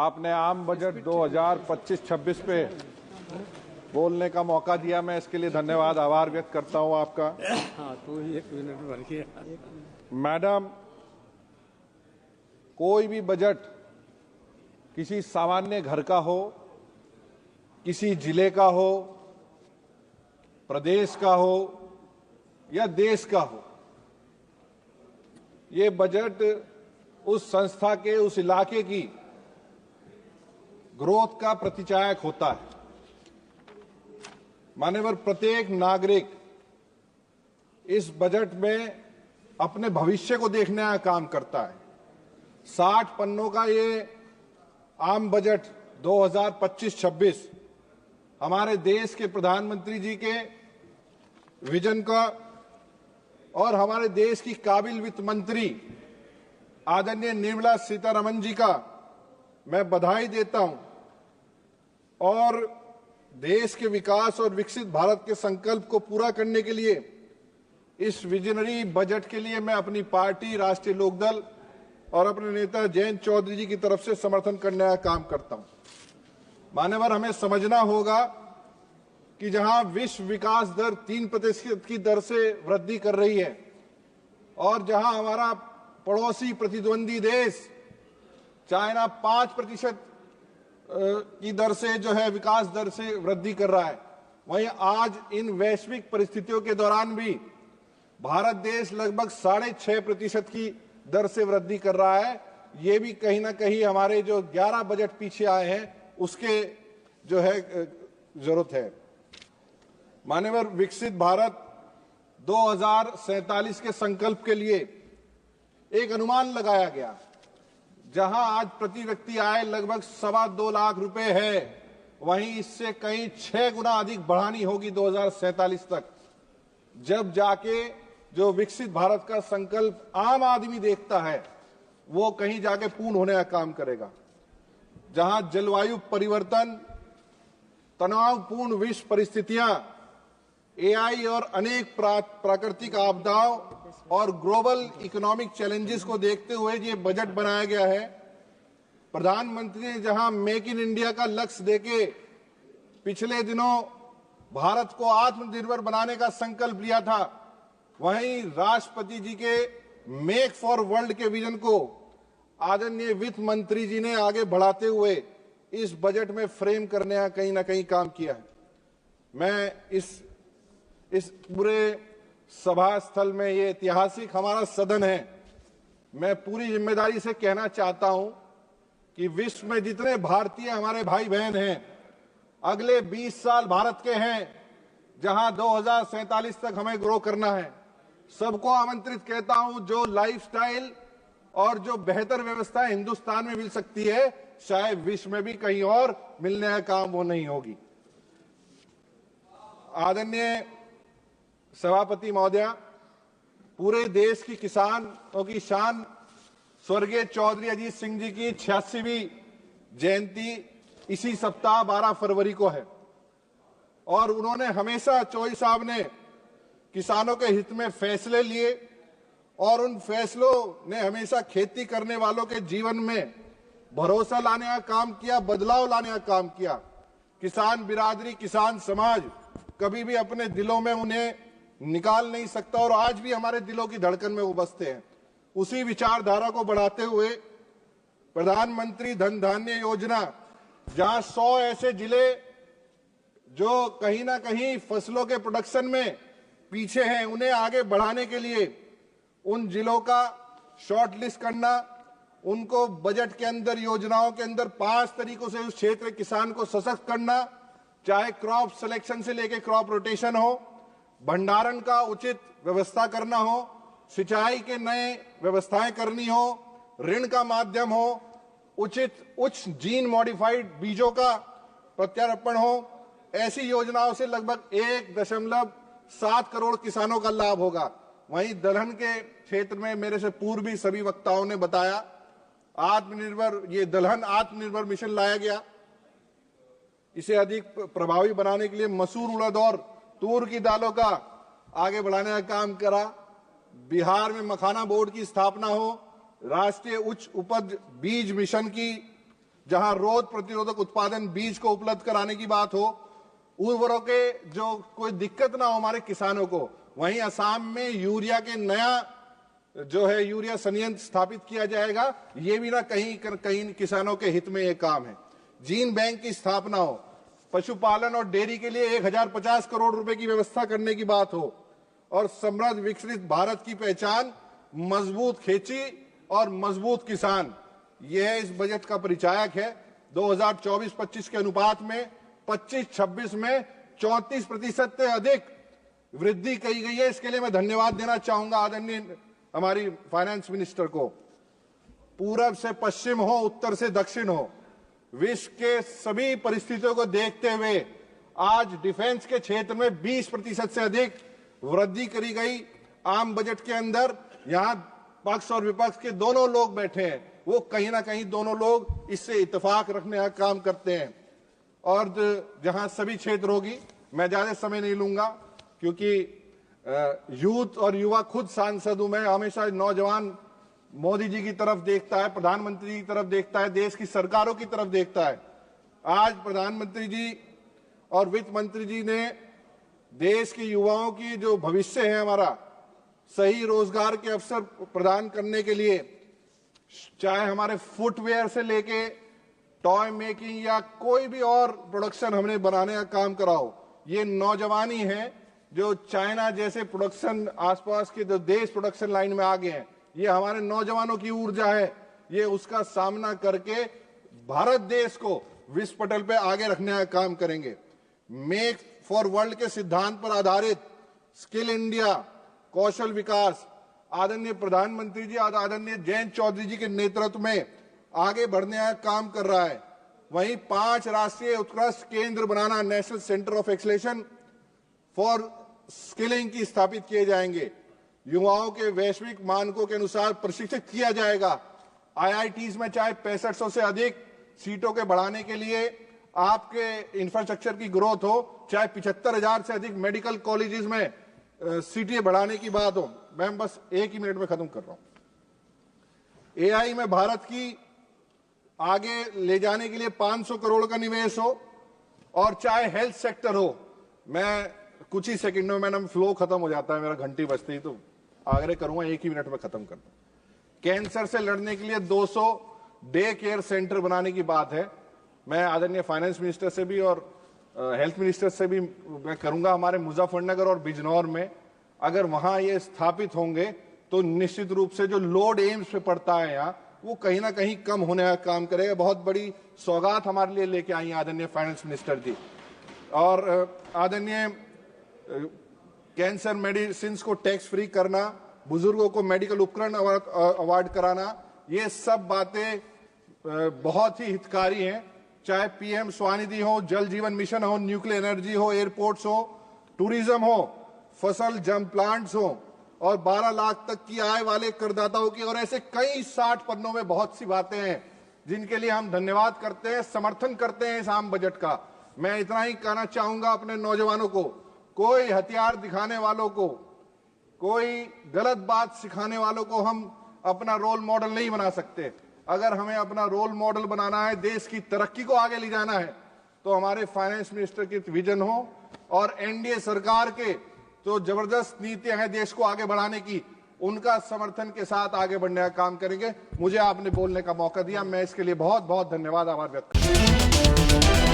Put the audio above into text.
आपने आम बजट 2025-26 पे बोलने का मौका दिया, मैं इसके लिए धन्यवाद आभार व्यक्त करता हूं आपका। हाँ तो 1 मिनट बन गया। मैडम, कोई भी बजट किसी सामान्य घर का हो, किसी जिले का हो, प्रदेश का हो या देश का हो, ये बजट उस संस्था के, उस इलाके की ग्रोथ का प्रतिचायक होता है। मान्यवर, प्रत्येक नागरिक इस बजट में अपने भविष्य को देखने का काम करता है। 60 पन्नों का ये आम बजट 2025-26 हमारे देश के प्रधानमंत्री जी के विजन का और हमारे देश की काबिल वित्त मंत्री आदरणीय निर्मला सीतारमण जी का मैं बधाई देता हूं और देश के विकास और विकसित भारत के संकल्प को पूरा करने के लिए इस विजनरी बजट के लिए मैं अपनी पार्टी राष्ट्रीय लोकदल और अपने नेता जयंत चौधरी जी की तरफ से समर्थन करने का काम करता हूं। मान्यवर, हमें समझना होगा कि जहां विश्व विकास दर 3% की दर से वृद्धि कर रही है और जहां हमारा पड़ोसी प्रतिद्वंदी देश चाइना 5% की दर से जो है विकास दर से वृद्धि कर रहा है, वहीं आज इन वैश्विक परिस्थितियों के दौरान भी भारत देश लगभग 6.5% की दर से वृद्धि कर रहा है। ये भी कहीं ना कहीं हमारे जो 11 बजट पीछे आए हैं उसके जो है जरूरत है। मान्यवर, विकसित भारत 2047 के संकल्प के लिए एक अनुमान लगाया गया, जहां आज प्रति व्यक्ति आय लगभग 2.25 लाख रुपए है, वहीं इससे कहीं 6 गुना अधिक बढ़ानी होगी 2047 तक, जब जाके जो विकसित भारत का संकल्प आम आदमी देखता है वो कहीं जाके पूर्ण होने का काम करेगा। जहां जलवायु परिवर्तन, तनावपूर्ण विश्व परिस्थितियां, एआई और अनेक प्राकृतिक आपदाओं और ग्लोबल इकोनॉमिक चैलेंजेस को देखते हुए ये बजट बनाया गया है। प्रधानमंत्री ने जहां मेक इन इंडिया का लक्ष्य देके पिछले दिनों भारत को आत्मनिर्भर बनाने का संकल्प लिया था, वहीं राष्ट्रपति जी के मेक फॉर वर्ल्ड के विजन को आदरणीय वित्त मंत्री जी ने आगे बढ़ाते हुए इस बजट में फ्रेम करने का कहीं ना कहीं काम किया है। मैं इस पूरे सभा स्थल में, ये ऐतिहासिक हमारा सदन है, मैं पूरी जिम्मेदारी से कहना चाहता हूं कि विश्व में जितने भारतीय हमारे भाई बहन हैं, अगले 20 साल भारत के हैं, जहां 2047 तक हमें ग्रो करना है। सबको आमंत्रित कहता हूं, जो लाइफस्टाइल और जो बेहतर व्यवस्था हिंदुस्तान में मिल सकती है, शायद विश्व में भी कहीं और मिलने का काम वो नहीं होगी। आदरणीय सभापति महोदया, पूरे देश की किसानों की शान स्वर्गीय चौधरी अजीत सिंह जी की 86वीं जयंती इसी सप्ताह 12 फरवरी को है और उन्होंने हमेशा, चौधरी साहब ने किसानों के हित में फैसले लिए और उन फैसलों ने हमेशा खेती करने वालों के जीवन में भरोसा लाने का काम किया, बदलाव लाने का काम किया। किसान बिरादरी, किसान समाज कभी भी अपने दिलों में उन्हें निकाल नहीं सकता और आज भी हमारे दिलों की धड़कन में वो बसते हैं। उसी विचारधारा को बढ़ाते हुए प्रधानमंत्री धन धान्य योजना, जहां 100 ऐसे जिले जो कहीं ना कहीं फसलों के प्रोडक्शन में पीछे हैं, उन्हें आगे बढ़ाने के लिए उन जिलों का शॉर्ट लिस्ट करना, उनको बजट के अंदर, योजनाओं के अंदर 5 तरीकों से उस क्षेत्र के किसान को सशक्त करना, चाहे क्रॉप सिलेक्शन से लेकर क्रॉप रोटेशन हो, भंडारण का उचित व्यवस्था करना हो, सिंचाई के नए व्यवस्थाएं करनी हो, ऋण का माध्यम हो, उचित उच्च जीन मॉडिफाइड बीजों का प्रत्यारोपण हो। ऐसी योजनाओं से लगभग 1.7 करोड़ किसानों का लाभ होगा। वहीं दलहन के क्षेत्र में मेरे से पूर्व भी सभी वक्ताओं ने बताया, ये दलहन आत्मनिर्भर मिशन लाया गया। इसे अधिक प्रभावी बनाने के लिए मसूर, उड़द और तूर की दालों का आगे बढ़ाने का काम करा। बिहार में मखाना बोर्ड की स्थापना हो, राष्ट्रीय उच्च उपज बीज मिशन की जहां रोग प्रतिरोधक उत्पादन बीज को उपलब्ध कराने की बात हो, उर्वरकों के जो कोई दिक्कत ना हो हमारे किसानों को, वहीं असम में यूरिया के नया जो है यूरिया संयंत्र स्थापित किया जाएगा। ये भी ना कहीं किसानों के हित में ये काम है। जीन बैंक की स्थापना हो, पशुपालन और डेयरी के लिए 1050 करोड़ रुपए की व्यवस्था करने की बात हो, और समृद्ध विकसित भारत की पहचान मजबूत खेती और मजबूत किसान, यह इस बजट का परिचायक है। 2024-25 के अनुपात में 25-26 में 34% से अधिक वृद्धि की गई है। इसके लिए मैं धन्यवाद देना चाहूंगा आदरणीय हमारी फाइनेंस मिनिस्टर को। पूरब से पश्चिम हो, उत्तर से दक्षिण हो, विश्व के सभी परिस्थितियों को देखते हुए आज डिफेंस के क्षेत्र में 20% से अधिक वृद्धि करी गई। आम बजट के अंदर यहां पक्ष और विपक्ष के दोनों लोग बैठे हैं, वो कहीं ना कहीं दोनों लोग इससे इत्तेफाक रखने का काम करते हैं। और जहां सभी क्षेत्र होगी, मैं ज्यादा समय नहीं लूंगा क्योंकि यूथ और युवा खुद सांसद हूं। मैं हमेशा नौजवान मोदी जी की तरफ देखता है, प्रधानमंत्री जी की तरफ देखता है, देश की सरकारों की तरफ देखता है। आज प्रधानमंत्री जी और वित्त मंत्री जी ने देश के युवाओं की जो भविष्य है हमारा, सही रोजगार के अवसर प्रदान करने के लिए, चाहे हमारे फुटवेयर से लेके टॉय मेकिंग या कोई भी और प्रोडक्शन हमने बनाने का काम कराओ, ये नौजवानी है जो चाइना जैसे प्रोडक्शन आसपास के जो देश प्रोडक्शन लाइन में आ गए हैं, ये हमारे नौजवानों की ऊर्जा है। ये उसका सामना करके भारत देश को विश्व पटल पे आगे रखने का काम करेंगे। मेक फॉर वर्ल्ड के सिद्धांत पर आधारित स्किल इंडिया, कौशल विकास, आदरणीय प्रधानमंत्री जी आदरणीय जयंत चौधरी जी के नेतृत्व में आगे बढ़ने का काम कर रहा है। वहीं 5 राष्ट्रीय उत्कृष्ट केंद्र बनाना, national centre of excellence for skilling की स्थापित किए जाएंगे। युवाओं के वैश्विक मानकों के अनुसार प्रशिक्षित किया जाएगा। आईआईटीज में चाहे 6500 से अधिक सीटों के बढ़ाने के लिए आपके इंफ्रास्ट्रक्चर की ग्रोथ हो, चाहे 75,000 से अधिक मेडिकल कॉलेजेस में सीटें बढ़ाने की बात हो। मैं बस 1 ही मिनट में खत्म कर रहा हूं। एआई में भारत की आगे ले जाने के लिए 500 करोड़ का निवेश हो, और चाहे हेल्थ सेक्टर हो। मैं कुछ ही सेकंडों में, मैडम फ्लो खत्म हो जाता है मेरा, घंटी बजती ही, तो आग्रह करूंगा 1 ही मिनट में खत्म कर दूं। कैंसर से लड़ने के लिए 200 डे केयर सेंटर बनाने की बात है। मैं आदरणीय फाइनेंस मिनिस्टर से भी और हेल्थ मिनिस्टर से भी मैं करूंगा, हमारे मुजफ्फरनगर और बिजनौर में अगर वहां ये स्थापित होंगे तो निश्चित रूप से जो लोड एम्स पे पड़ता है यहाँ, वो कहीं ना कहीं कम होने का काम करेगा। बहुत बड़ी सौगात हमारे लिए लेके आई आदरणीय फाइनेंस मिनिस्टर जी। और आदरणीय कैंसर मेडिसिन को टैक्स फ्री करना, बुजुर्गों को मेडिकल उपकरण अवार्ड कराना, ये सब बातें बहुत ही हितकारी हैं। चाहे पीएम स्वनिधि हो, जल जीवन मिशन हो, न्यूक्लियर एनर्जी हो, एयरपोर्ट्स हो, टूरिज्म हो, फसल जम प्लांट्स हो, और 12 लाख तक की आय वाले करदाताओं की, और ऐसे कई 60 पन्नों में बहुत सी बातें हैं जिनके लिए हम धन्यवाद करते हैं, समर्थन करते हैं इस आम बजट का। मैं इतना ही कहना चाहूंगा अपने नौजवानों को, कोई हथियार दिखाने वालों को, कोई गलत बात सिखाने वालों को हम अपना रोल मॉडल नहीं बना सकते। अगर हमें अपना रोल मॉडल बनाना है, देश की तरक्की को आगे ले जाना है, तो हमारे फाइनेंस मिनिस्टर की विजन हो, और एनडीए सरकार के जो जबरदस्त नीतियां हैं देश को आगे बढ़ाने की, उनका समर्थन के साथ आगे बढ़ने का काम करेंगे। मुझे आपने बोलने का मौका दिया, मैं इसके लिए बहुत बहुत धन्यवाद, आभार व्यक्त करता हूं।